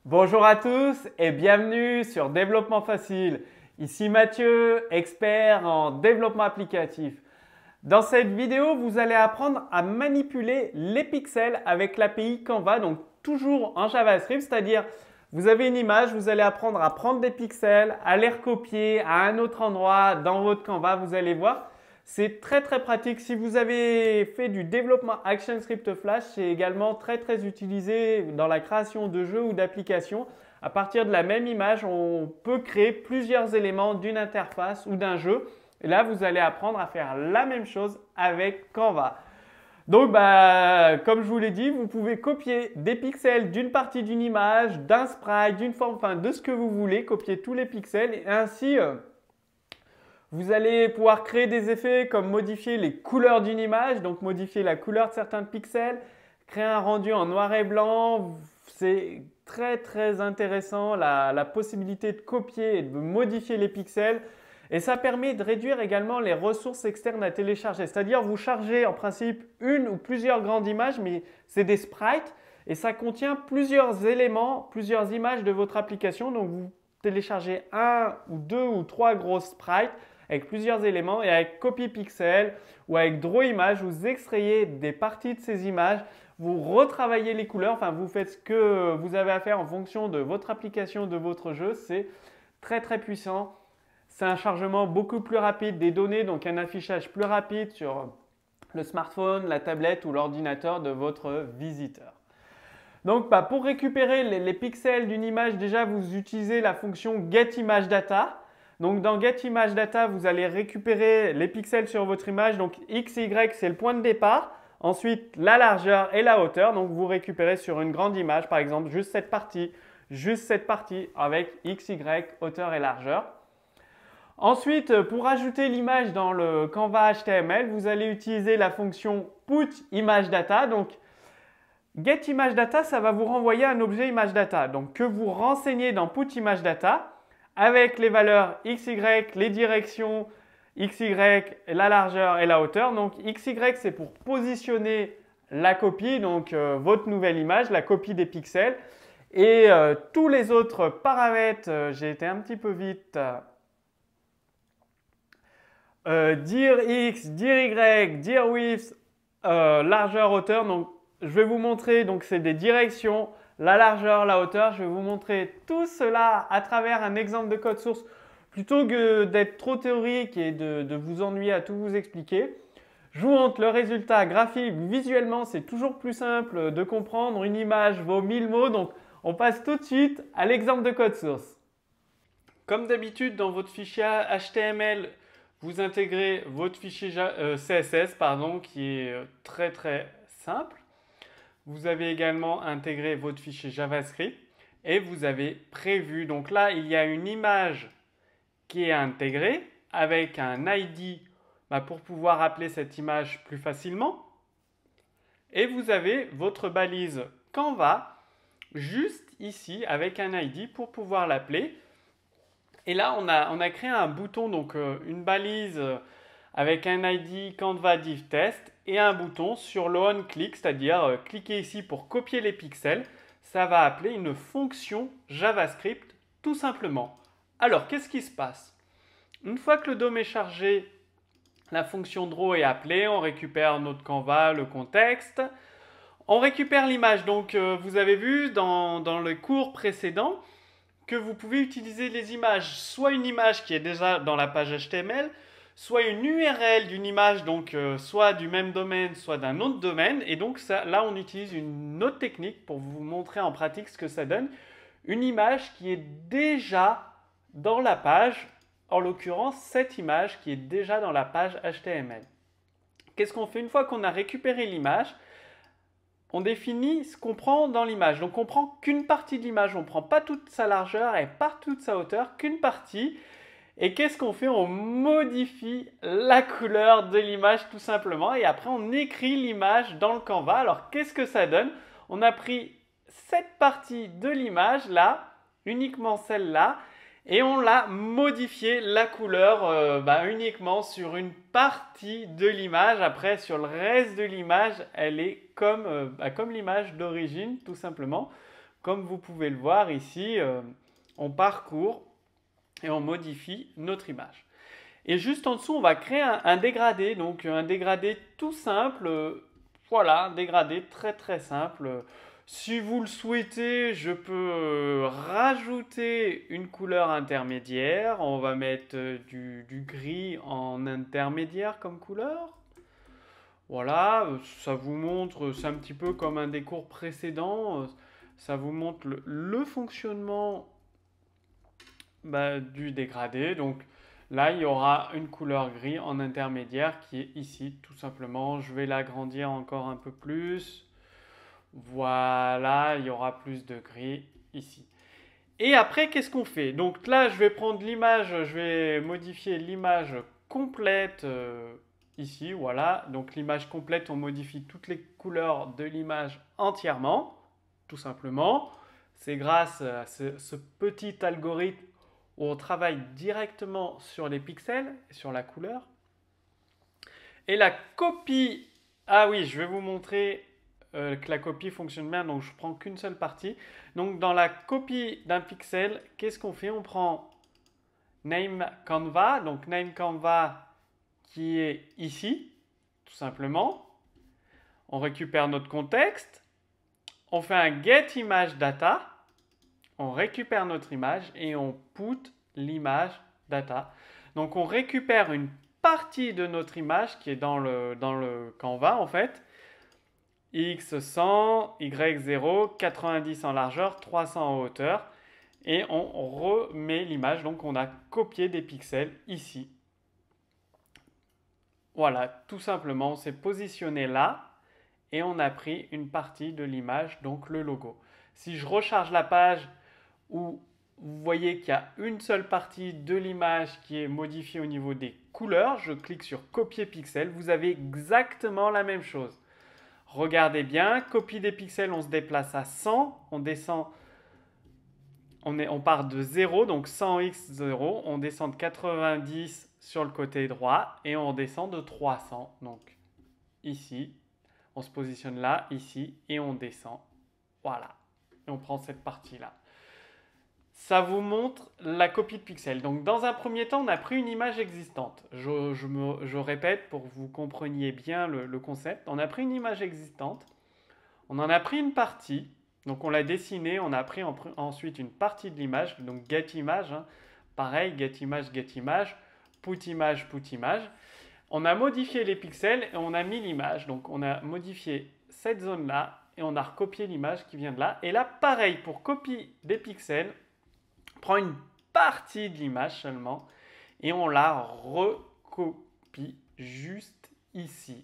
Bonjour à tous et bienvenue sur Développement Facile. Ici Mathieu, expert en développement applicatif. Dans cette vidéo, vous allez apprendre à manipuler les pixels avec l'API Canva, donc toujours en JavaScript, c'est-à-dire vous avez une image, vous allez apprendre à prendre des pixels, à les recopier à un autre endroit dans votre Canva, vous allez voir. C'est très pratique. Si vous avez fait du développement ActionScript Flash, c'est également très utilisé dans la création de jeux ou d'applications. À partir de la même image, on peut créer plusieurs éléments d'une interface ou d'un jeu. Et là, vous allez apprendre à faire la même chose avec Canva. Donc, comme je vous l'ai dit, vous pouvez copier des pixels d'une partie d'une image, d'un sprite, d'une forme, enfin de ce que vous voulez, copier tous les pixels et ainsi vous allez pouvoir créer des effets comme modifier les couleurs d'une image, donc modifier la couleur de certains pixels, créer un rendu en noir et blanc. C'est très intéressant la possibilité de copier et de modifier les pixels. Et ça permet de réduire également les ressources externes à télécharger. C'est-à-dire vous chargez en principe une ou plusieurs grandes images, mais c'est des sprites et ça contient plusieurs éléments, plusieurs images de votre application. Donc vous téléchargez un ou deux ou trois grosses sprites avec plusieurs éléments et avec Copy Pixel ou avec Draw Image, vous extrayez des parties de ces images, vous retravaillez les couleurs, enfin vous faites ce que vous avez à faire en fonction de votre application, de votre jeu. C'est très puissant. C'est un chargement beaucoup plus rapide des données, donc un affichage plus rapide sur le smartphone, la tablette ou l'ordinateur de votre visiteur. Donc pour récupérer les pixels d'une image, déjà vous utilisez la fonction getImageData. Donc dans getImageData, vous allez récupérer les pixels sur votre image. Donc X, Y, c'est le point de départ. Ensuite, la largeur et la hauteur. Donc vous récupérez sur une grande image, par exemple, juste cette partie avec X, Y, hauteur et largeur. Ensuite, pour ajouter l'image dans le Canva HTML, vous allez utiliser la fonction putImageData. Donc getImageData, ça va vous renvoyer un objet ImageData. Donc que vous renseignez dans putImageData avec les valeurs XY, les directions XY, la largeur et la hauteur. Donc XY, c'est pour positionner la copie, donc votre nouvelle image, la copie des pixels. Et tous les autres paramètres, j'ai été un petit peu vite. Dir X, dir Y, dir width, largeur, hauteur. Donc je vais vous montrer, donc c'est des directions, la largeur, la hauteur. Je vais vous montrer tout cela à travers un exemple de code source plutôt que d'être trop théorique et de vous ennuyer à tout vous expliquer. Je vous montre le résultat graphique. Visuellement, c'est toujours plus simple de comprendre. Une image vaut 1000 mots. Donc, on passe tout de suite à l'exemple de code source. Comme d'habitude, dans votre fichier HTML, vous intégrez votre fichier CSS qui est très simple. Vous avez également intégré votre fichier JavaScript et vous avez prévu. Donc là, il y a une image qui est intégrée avec un ID pour pouvoir appeler cette image plus facilement. Et vous avez votre balise Canva juste ici avec un ID pour pouvoir l'appeler. Et là, on a créé un bouton, donc une balise avec un ID Canva Div Test et un bouton sur le on-click, c'est-à-dire cliquer ici pour copier les pixels. Ça va appeler une fonction JavaScript tout simplement. Alors, qu'est-ce qui se passe? Une fois que le DOM est chargé, la fonction draw est appelée, on récupère notre Canva, le contexte. On récupère l'image, donc vous avez vu dans le cours précédent que vous pouvez utiliser les images, soit une image qui est déjà dans la page HTML, soit une URL d'une image, donc soit du même domaine, soit d'un autre domaine. Et donc là, on utilise une autre technique pour vous montrer en pratique ce que ça donne. Une image qui est déjà dans la page, en l'occurrence cette image qui est déjà dans la page HTML. Qu'est-ce qu'on fait une fois qu'on a récupéré l'image? On définit ce qu'on prend dans l'image. Donc on prend qu'une partie de l'image, on ne prend pas toute sa largeur et pas toute sa hauteur, qu'une partie. Et qu'est-ce qu'on fait? On modifie la couleur de l'image tout simplement et après on écrit l'image dans le Canva. Alors qu'est-ce que ça donne? On a pris cette partie de l'image là, uniquement celle-là, et on l'a modifié la couleur uniquement sur une partie de l'image. Après sur le reste de l'image, elle est comme l'image d'origine tout simplement. comme vous pouvez le voir ici, on parcourt et on modifie notre image. Et juste en dessous, on va créer un dégradé, donc un dégradé tout simple, voilà, un dégradé très très simple. Si vous le souhaitez, je peux rajouter une couleur intermédiaire. On va mettre du gris en intermédiaire comme couleur. Voilà, ça vous montre, c'est un petit peu comme un des cours précédents, ça vous montre le fonctionnement du dégradé. Donc là, il y aura une couleur gris en intermédiaire qui est ici, tout simplement. Je vais l'agrandir encore un peu plus. Voilà, il y aura plus de gris ici. Et après, qu'est-ce qu'on fait? Donc là, je vais prendre l'image, je vais modifier l'image complète ici, voilà. Donc l'image complète, on modifie toutes les couleurs de l'image entièrement, tout simplement. C'est grâce à ce petit algorithme où on travaille directement sur les pixels, sur la couleur. Et la copie, ah oui, je vais vous montrer que la copie fonctionne bien, donc je prends qu'une seule partie. Donc dans la copie d'un pixel, qu'est-ce qu'on fait? On prend name canva, donc name canva qui est ici, tout simplement. On récupère notre contexte, on fait un get image data, on récupère notre image et on put l'image data. Donc on récupère une partie de notre image qui est dans le Canva en fait. X 100, Y 0, 90 en largeur, 300 en hauteur. Et on remet l'image. Donc on a copié des pixels ici. Voilà, tout simplement, on s'est positionné là et on a pris une partie de l'image, donc le logo. Si je recharge la page où vous voyez qu'il y a une seule partie de l'image qui est modifiée au niveau des couleurs, je clique sur copier pixel, vous avez exactement la même chose. Regardez bien, copie des pixels, on se déplace à 100, on descend, on part de 0, donc 100x 0, on descend de 90 sur le côté droit et on descend de 300, donc ici, on se positionne là, ici, et on descend, voilà, et on prend cette partie-là. Ça vous montre la copie de pixels. Donc dans un premier temps, on a pris une image existante. Je répète pour que vous compreniez bien le concept. On a pris une image existante, on en a pris une partie, donc on l'a dessinée, on a pris ensuite une partie de l'image, donc get image, hein. Pareil, get image, put image, put image. On a modifié les pixels et on a mis l'image, donc on a modifié cette zone-là et on a recopié l'image qui vient de là. Et là, pareil, pour copier des pixels, prend une partie de l'image seulement et on la recopie juste ici.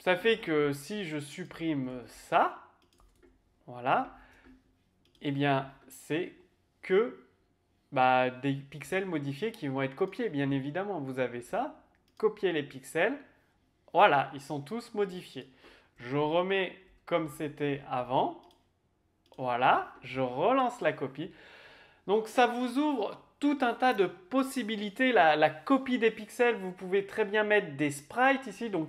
Ça fait que si je supprime ça, voilà, eh bien c'est que des pixels modifiés qui vont être copiés. Bien évidemment, vous avez ça, copier les pixels, voilà, ils sont tous modifiés. Je remets comme c'était avant, voilà, je relance la copie. Donc ça vous ouvre tout un tas de possibilités. La copie des pixels, vous pouvez très bien mettre des sprites ici. Donc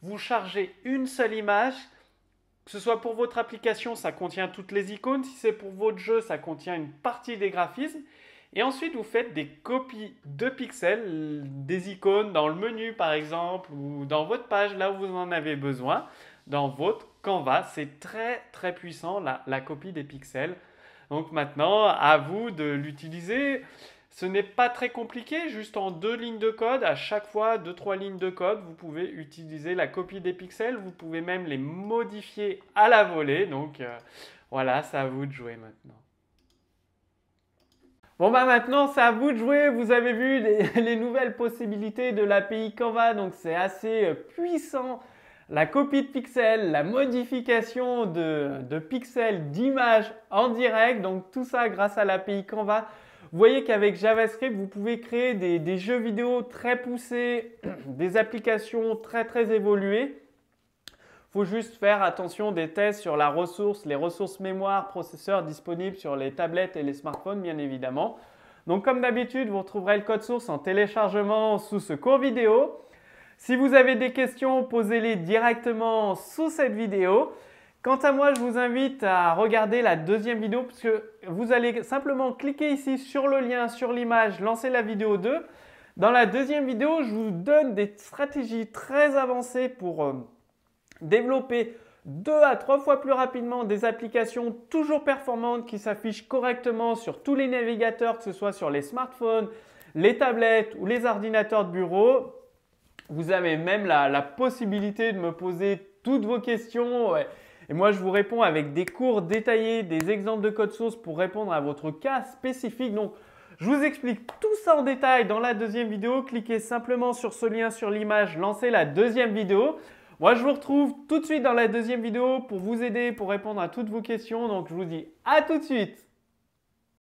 vous chargez une seule image. Que ce soit pour votre application, ça contient toutes les icônes. Si c'est pour votre jeu, ça contient une partie des graphismes. Et ensuite, vous faites des copies de pixels, des icônes dans le menu par exemple, ou dans votre page, là où vous en avez besoin, dans votre Canva. C'est très très puissant la copie des pixels. Donc maintenant, à vous de l'utiliser. Ce n'est pas très compliqué, juste en 2 lignes de code, à chaque fois 2-3 lignes de code, vous pouvez utiliser la copie des pixels, vous pouvez même les modifier à la volée. Donc voilà, c'est à vous de jouer maintenant. Bon maintenant c'est à vous de jouer, vous avez vu les nouvelles possibilités de l'API Canva, donc c'est assez puissant. La copie de pixels, la modification de pixels, d'images en direct, donc tout ça grâce à l'API Canva. Vous voyez qu'avec JavaScript, vous pouvez créer des jeux vidéo très poussés, des applications très très évoluées. Il faut juste faire attention des tests sur la ressource, les ressources mémoire, processeur disponibles sur les tablettes et les smartphones bien évidemment. Donc comme d'habitude, vous retrouverez le code source en téléchargement sous ce cours vidéo. Si vous avez des questions, posez-les directement sous cette vidéo. Quant à moi, je vous invite à regarder la deuxième vidéo parce que vous allez simplement cliquer ici sur le lien, sur l'image, lancer la vidéo 2. Dans la deuxième vidéo, je vous donne des stratégies très avancées pour développer 2 à 3 fois plus rapidement des applications toujours performantes qui s'affichent correctement sur tous les navigateurs, que ce soit sur les smartphones, les tablettes ou les ordinateurs de bureau. Vous avez même la possibilité de me poser toutes vos questions. Et moi, je vous réponds avec des cours détaillés, des exemples de code source pour répondre à votre cas spécifique. Donc, je vous explique tout ça en détail dans la deuxième vidéo. Cliquez simplement sur ce lien sur l'image, lancez la deuxième vidéo. Moi, je vous retrouve tout de suite dans la deuxième vidéo pour vous aider, pour répondre à toutes vos questions. Donc, je vous dis à tout de suite.